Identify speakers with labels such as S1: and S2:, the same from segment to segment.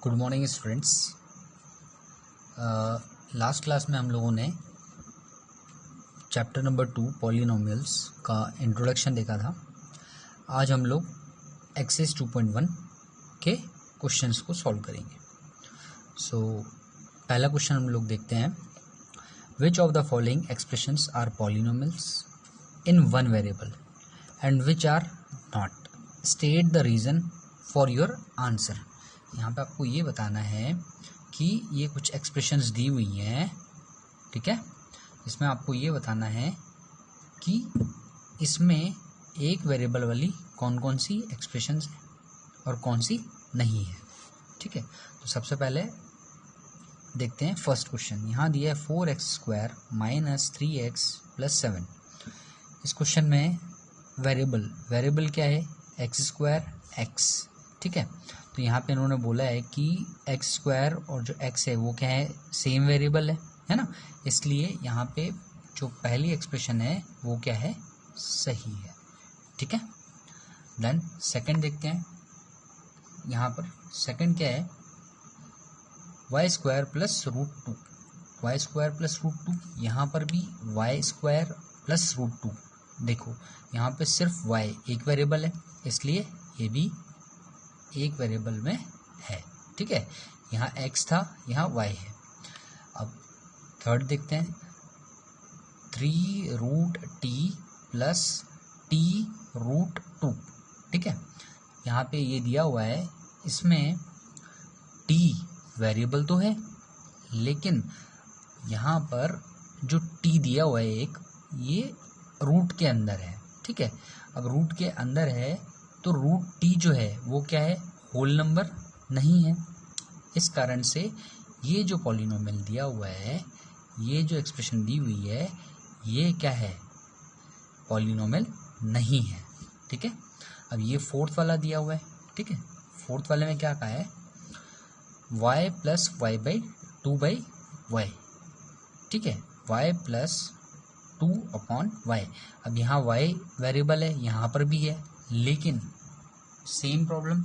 S1: Good morning students. Last class में हम लोगों ने चैप्टर नंबर 2 पॉलिनोमियल्स का इंट्रोडक्शन देखा था। आज हम लोग एक्सरसाइज 2.1 के क्वेश्चंस को सॉल्व करेंगे। पहला क्वेश्चन हम लोग देखते हैं, which of the following expressions are polynomials in one variable and which are not, state the reason for your answer. यहाँ पे आपको ये बताना है कि ये कुछ एक्सप्रेशंस दी हुई हैं, ठीक है। इसमें आपको ये बताना है कि इसमें एक वेरिएबल वाली कौन कौन सी एक्सप्रेशंस हैं और कौन सी नहीं है, ठीक है। तो सबसे पहले देखते हैं फर्स्ट क्वेश्चन। यहाँ दिया है 4x² - 3x + 7। इस क्वेश्चन में वेरिएबल क्या है, x², x, ठीक है। तो यहाँ पे इन्होंने बोला है कि x² और जो x है वो क्या है, सेम वेरिएबल है ना। इसलिए यहाँ पे जो पहली एक्सप्रेशन है वो क्या है, सही है, ठीक है। देन सेकंड देखते हैं। यहाँ पर सेकंड क्या है, y² + √2, y² + √2। यहाँ पर भी y² + √2। देखो यहाँ पे सिर्फ y एक वेरिएबल है, इसलिए ये भी एक वेरिएबल में है, ठीक है। यहाँ x था, यहाँ y है। अब थर्ड देखते हैं, 3√t + t√2, ठीक है। यहाँ पे ये दिया हुआ है, इसमें t वेरिएबल तो है, लेकिन यहाँ पर जो t दिया हुआ है एक, ये रूट के अंदर है, ठीक है। अब रूट के अंदर है तो √t जो है वो क्या है, होल नंबर नहीं है। इस कारण से ये जो पॉलिनोमियल दिया हुआ है, ये जो एक्सप्रेशन दी हुई है, ये क्या है, पॉलिनोमियल नहीं है, ठीक है। अब ये फोर्थ वाला दिया हुआ है, ठीक है। फोर्थ वाले में क्या कहा है, y + y/2/y, ठीक है, y + 2/y। अब यहाँ y वेरिएबल है, यहाँ पर भी है, लेकिन सेम प्रॉब्लम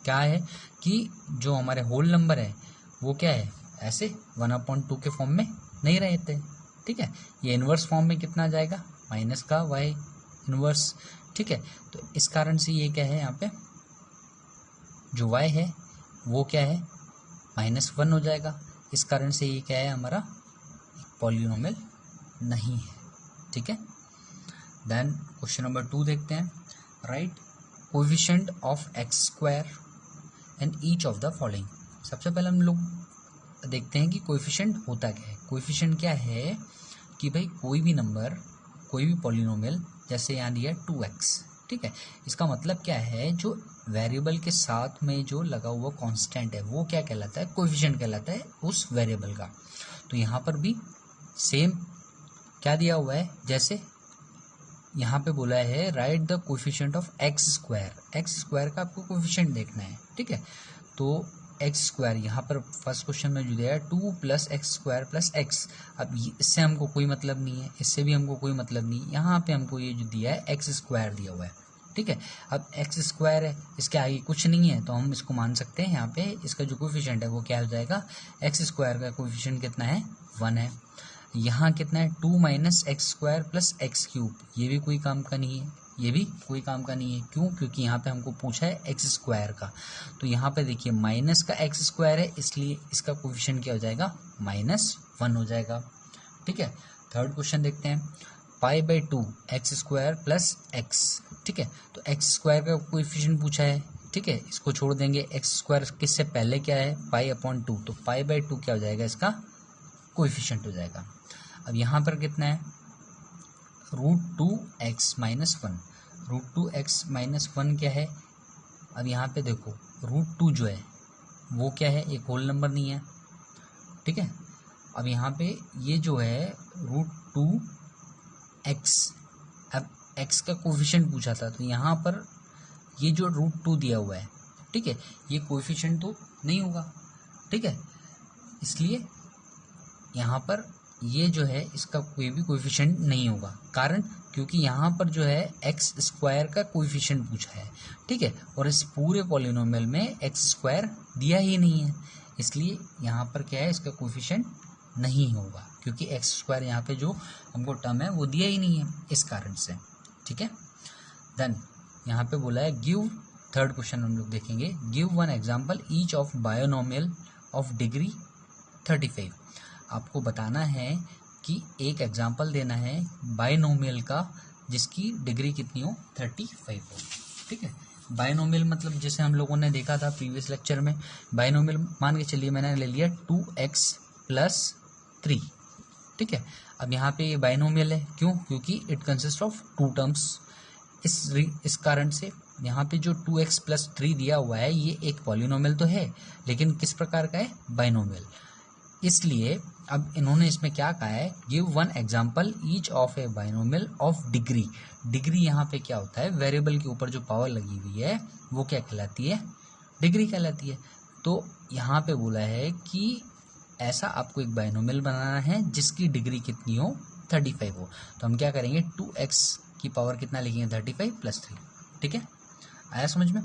S1: क्या है कि जो हमारे होल नंबर है वो क्या है, ऐसे 1/2 के फॉर्म में नहीं रहते, ठीक है। ये इन्वर्स फॉर्म में कितना आ जाएगा, माइनस का y इन्वर्स, ठीक है। तो इस कारण से ये क्या है, यहाँ पे जो y है वो क्या है, -1 हो जाएगा। इस कारण से ये क्या है, हमारा पॉलिनोमियल नहीं है, ठीक है। देन क्वेश्चन नंबर 2 देखते हैं, right coefficient of x² and each of the following. सबसे पहले हम लोग देखते हैं कि कोएफिशिएंट होता क्या है। कोएफिशिएंट क्या है कि भाई कोई भी नंबर, कोई भी पॉलिनोमियल, जैसे यहाँ दिया 2x, ठीक है। इसका मतलब क्या है, जो वेरिएबल के साथ में जो लगा हुआ कांस्टेंट है वो क्या कहलाता है, कोएफिशिएंट कहलाता है उस वेरिएबल का। तो यहाँ पर भी सेम क्या दिया हुआ है, जैसे यहाँ पे बोला है right the coefficient of x² का आपको कोएफिशिएंट देखना है, ठीक है। तो x², यहाँ पर फर्स्ट क्वेश्चन में जो दिया है 2 + x² + x। अब इससे हमको कोई मतलब नहीं है, इससे भी हमको कोई मतलब नहीं, यहाँ पे हमको ये जो दिया है x² दिया हुआ है, ठीक है। अब x² है, इसके आगे कुछ नहीं है, तो हम इसको मान सकते हैं यहाँ पे इसका जो कोएफिशिएंट है वो क्या हो जाएगा, x² का कोएफिशिएंट कितना है, 1 है। यहाँ कितना है, 2 - x² + x³। ये भी कोई काम का नहीं है, ये भी कोई काम का नहीं है। क्यों, क्योंकि यहाँ पे हमको पूछा है x² का। तो यहाँ पे देखिए माइनस का x² है, इसलिए इसका कोएफिशिएंट क्या हो जाएगा, -1 हो जाएगा, ठीक है। थर्ड क्वेश्चन देखते हैं, π/2 x² + x, ठीक है। तो x² का कोएफिशिएंट पूछा है, ठीक है। इसको छोड़ देंगे, x² किससे पहले क्या है, π/2, तो π/2 क्या हो जाएगा, इसका कोएफिशिएंट हो जाएगा। अब यहाँ पर कितना है, √2x - 1। √2x - 1 क्या है, अब यहाँ पे देखो √2 जो है वो क्या है, एक होल नंबर नहीं है, ठीक है। अब यहाँ पे ये जो है √2x, अब x का कोएफिशिएंट पूछा था, तो यहाँ पर ये जो √2 दिया हुआ है, ठीक है, ये कोएफिशिएंट तो नहीं होगा, ठीक है। इसलिए यहाँ पर ये जो है इसका कोई भी कोएफिशिएंट नहीं होगा, कारण क्योंकि यहाँ पर जो है एक्स स्क्वायर का कोएफिशिएंट पूछा है, ठीक है, और इस पूरे पॉलिनोमियल में एक्स स्क्वायर दिया ही नहीं है, इसलिए यहाँ पर क्या है इसका कोएफिशिएंट नहीं होगा, क्योंकि एक्स स्क्वायर यहाँ पे जो हमको टर्म है वो दिया ही नहीं है, इस कारण से, ठीक है। देन यहाँ पे बोला है गिव, थर्ड क्वेश्चन हम लोग देखेंगे, give one example each of binomial of degree 35। आपको बताना है कि एक एग्जाम्पल देना है बायनोमियल का जिसकी डिग्री कितनी हो 35 हो, ठीक है। बायनोमियल मतलब जैसे हम लोगों ने देखा था प्रीवियस लेक्चर में, बायनोमियल मान के चलिए मैंने ले लिया 2x + 3, ठीक है। अब यहाँ पे ये बायनोमियल है, क्यों? क्योंकि इट कंसिस्ट ऑफ 2 टर्म्स। इस कारण से यहाँ पे जो 2x + 3 दिया हुआ है ये एक पॉलिनोमियल तो है, लेकिन किस प्रकार का है? बायनोमियल। इसलिए अब इन्होंने इसमें क्या कहा है, give one example each of A binomial of degree. Degree यहाँ पे क्या होता है, वेरिएबल के ऊपर जो पावर लगी हुई है वो क्या कहलाती है? डिग्री कहलाती है। तो यहाँ पे बोला है कि ऐसा आपको एक बायनोमियल बनाना है जिसकी डिग्री कितनी हो 35 हो। तो हम क्या करेंगे, 2x की पावर कितना लिखेंगे 35 + 3, ठीक है, आया समझ में।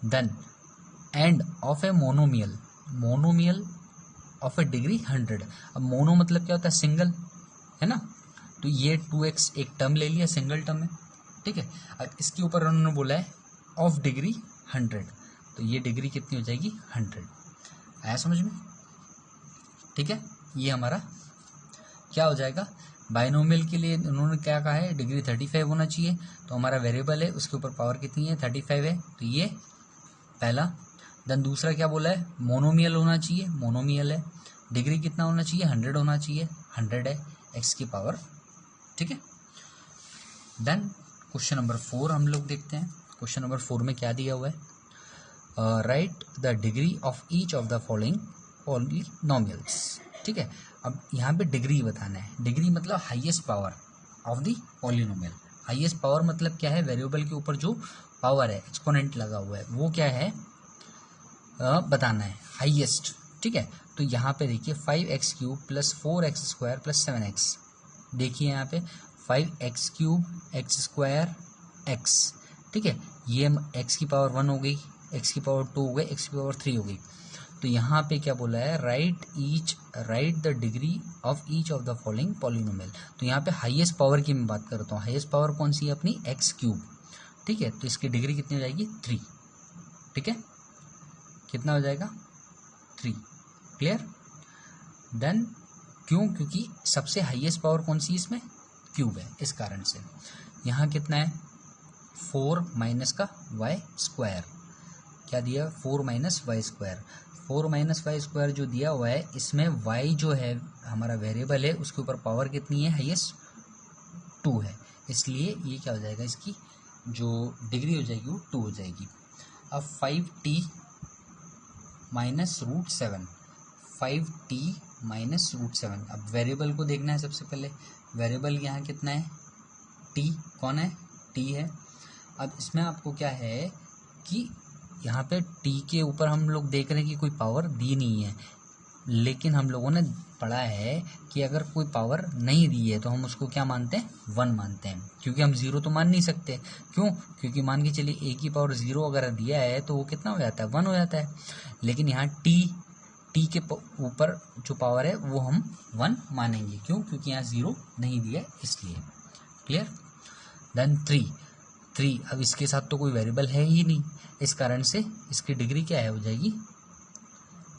S1: Then end of a monomial, monomial of a degree 100। अब मोनो मतलब क्या होता है? सिंगल, है ना। तो ये 2x एक टर्म ले लिया, सिंगल टर्म है, ठीक है। अब इसके ऊपर उन्होंने बोला है ऑफ डिग्री 100, तो ये डिग्री कितनी हो जाएगी 100। आया समझ में, ठीक है। ये हमारा क्या हो जाएगा, बायनोमियल के लिए उन्होंने क्या कहा है, डिग्री 35 होना चाहिए। तो हमारा वेरिएबल है उसके ऊपर पावर कितनी है 35 है, तो ये पहला। देन दूसरा क्या बोला है, मोनोमियल होना चाहिए, मोनोमियल है, डिग्री कितना होना चाहिए 100 होना चाहिए, 100 है x की पावर, ठीक है। देन क्वेश्चन नंबर 4 हम लोग देखते हैं। क्वेश्चन नंबर 4 में क्या दिया हुआ है, right the degree of each of the following polynomials, ठीक है। अब यहाँ पे डिग्री बताना है, डिग्री मतलब highest power of the polynomial. Highest power मतलब क्या है, वेरिएबल के ऊपर जो पावर है एक्सपोनेंट लगा हुआ है वो क्या है बताना है, हाईएस्ट, ठीक है। तो यहाँ पे देखिए 5x³ + 4x² + 7x, देखिए यहाँ पे 5x³ x², x, ठीक है। ये x की पावर 1 हो गई, x की पावर 2 हो गई, x की पावर 3 हो गई। तो यहाँ पे क्या बोला है, right the degree of each of the following polynomial. तो यहाँ पे हाईएस्ट पावर की मैं बात करता हूँ, हाईएस्ट पावर कौन सी है अपनी x³, ठीक है। तो इसकी डिग्री कितनी हो जाएगी 3, ठीक है, कितना हो जाएगा 3, क्लियर। देन क्यों, क्योंकि सबसे हाईएस्ट पावर कौन सी इसमें क्यूब है, इस कारण से। यहाँ कितना है 4 - y², क्या दिया 4 - y², 4 - y² जो दिया हुआ है इसमें y जो है हमारा वेरिएबल है उसके ऊपर पावर कितनी है, हाईएस्ट 2 है, इसलिए ये क्या हो जाएगा, इसकी जो डिग्री हो जाएगी वो 2 हो जाएगी। अब 5t - √7, 5t - √7। अब वेरिएबल को देखना है सबसे पहले, वेरिएबल यहाँ कितना है t, कौन है t है। अब इसमें आपको क्या है कि यहाँ पे t के ऊपर हम लोग देख रहे हैं कि कोई पावर दी नहीं है, लेकिन हम लोगों ने पढ़ा है कि अगर कोई पावर नहीं दी है तो हम उसको क्या मानते हैं, 1 मानते हैं, क्योंकि हम 0 तो मान नहीं सकते। क्यों? क्योंकि मान के चलिए a की पावर 0 अगर दिया है तो वो कितना हो जाता है 1 हो जाता है, लेकिन यहाँ t के ऊपर जो पावर है वो हम 1 मानेंगे, क्यों? क्योंकि यहाँ 0 नहीं दिया है इसलिए, क्लियर। देन 3, अब इसके साथ तो कोई वेरिएबल है ही नहीं, इस कारण से इसकी डिग्री क्या है हो जाएगी,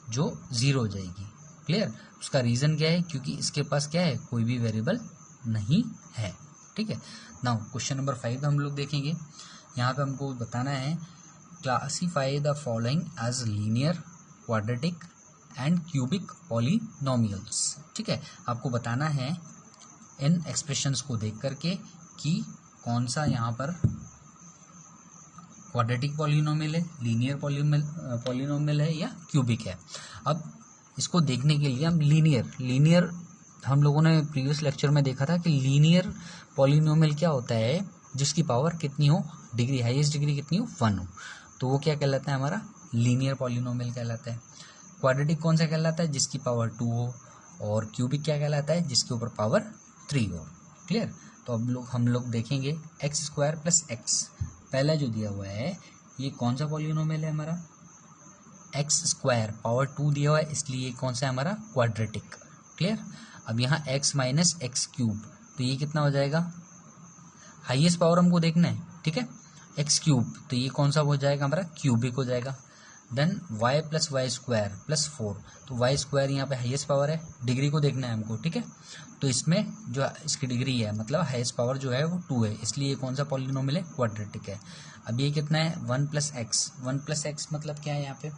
S1: जो 0 हो जाएगी, क्लियर। उसका रीज़न क्या है, क्योंकि इसके पास क्या है, कोई भी वेरिएबल नहीं है, ठीक है। नाउ क्वेश्चन नंबर 5 हम लोग देखेंगे। यहाँ पे हमको बताना है classify the following as linear, quadratic and cubic polynomials, ठीक है। आपको बताना है इन एक्सप्रेशंस को देख करके कि कौन सा यहाँ पर क्वाड्रेटिक पॉलिनोमियल है, लीनियर पॉलिनोमियल है या क्यूबिक है। अब इसको देखने के लिए हम लीनियर हम लोगों ने प्रीवियस लेक्चर में देखा था कि लीनियर पॉलिनोमियल क्या होता है, जिसकी पावर कितनी हो, डिग्री हाईएस्ट डिग्री कितनी हो 1 हो, तो वो क्या कहलाता है, हमारा लीनियर पॉलिनोमियल कहलाता है। क्वाड्रेटिक कौन सा कहलाता है, जिसकी पावर 2 हो, और क्यूबिक क्या कहलाता है, जिसके ऊपर पावर 3 हो। क्लियर। तो अब हम लोग देखेंगे एक्स स्क्वायर प्लस एक्स, पहला जो दिया हुआ है ये कौन सा पॉलिनोमियल है हमारा, एक्स स्क्वायर पावर 2 दिया हुआ है, इसलिए ये कौन सा है हमारा, क्वाड्रेटिक। क्लियर। अब यहाँ एक्स माइनस एक्स क्यूब, तो ये कितना हो जाएगा, हाईएस्ट पावर हमको देखना है, ठीक है, एक्स क्यूब, तो ये कौन सा हो जाएगा हमारा, क्यूबिक हो जाएगा। Then y plus y square plus 4, तो वाई स्क्वायर यहाँ पे हाईएस्ट पावर है, डिग्री को देखना है हमको, ठीक है, तो इसमें जो इसकी डिग्री है मतलब हाईएस्ट पावर जो है वो 2 है, इसलिए ये कौन सा पॉलिनोमियल है, क्वाड्रेटिक है। अब ये कितना है, 1 प्लस एक्स, 1 प्लस एक्स मतलब क्या है, यहाँ पे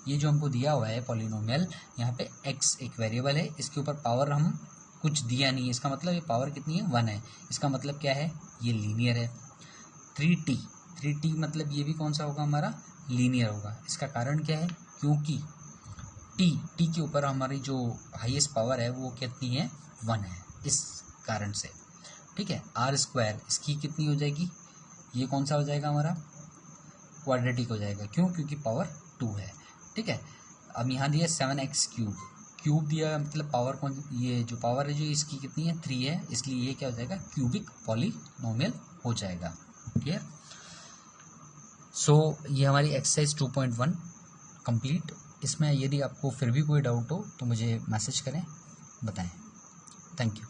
S1: ये जो हमको दिया हुआ है पॉलिनोमियल, यहाँ पे एक्स एक वेरिएबल है, इसके ऊपर पावर हम कुछ दिया नहीं है, इसका मतलब ये पावर कितनी है, 1 है, इसका मतलब क्या है, ये लीनियर है। 3t मतलब ये भी कौन सा होगा हमारा, लीनियर होगा। इसका कारण क्या है, क्योंकि टी के ऊपर हमारी जो हाईएस्ट पावर है वो कितनी है, 1 है, इस कारण से, ठीक है। आर स्क्वायर इसकी कितनी हो जाएगी, ये कौन सा हो जाएगा हमारा, क्वाड्रेटिक हो जाएगा, क्यों, क्योंकि पावर 2 है, ठीक है। अब यहाँ दिया 7x क्यूब दिया, मतलब पावर कौन, ये जो पावर है जो इसकी कितनी है, 3 है, इसलिए ये क्या हो जाएगा, क्यूबिक पॉलिनोमियल हो जाएगा। क्लियर। सो ये हमारी एक्सरसाइज 2.1 कंप्लीट। इसमें यदि आपको फिर भी कोई डाउट हो तो मुझे मैसेज करें, बताएं। Thank you.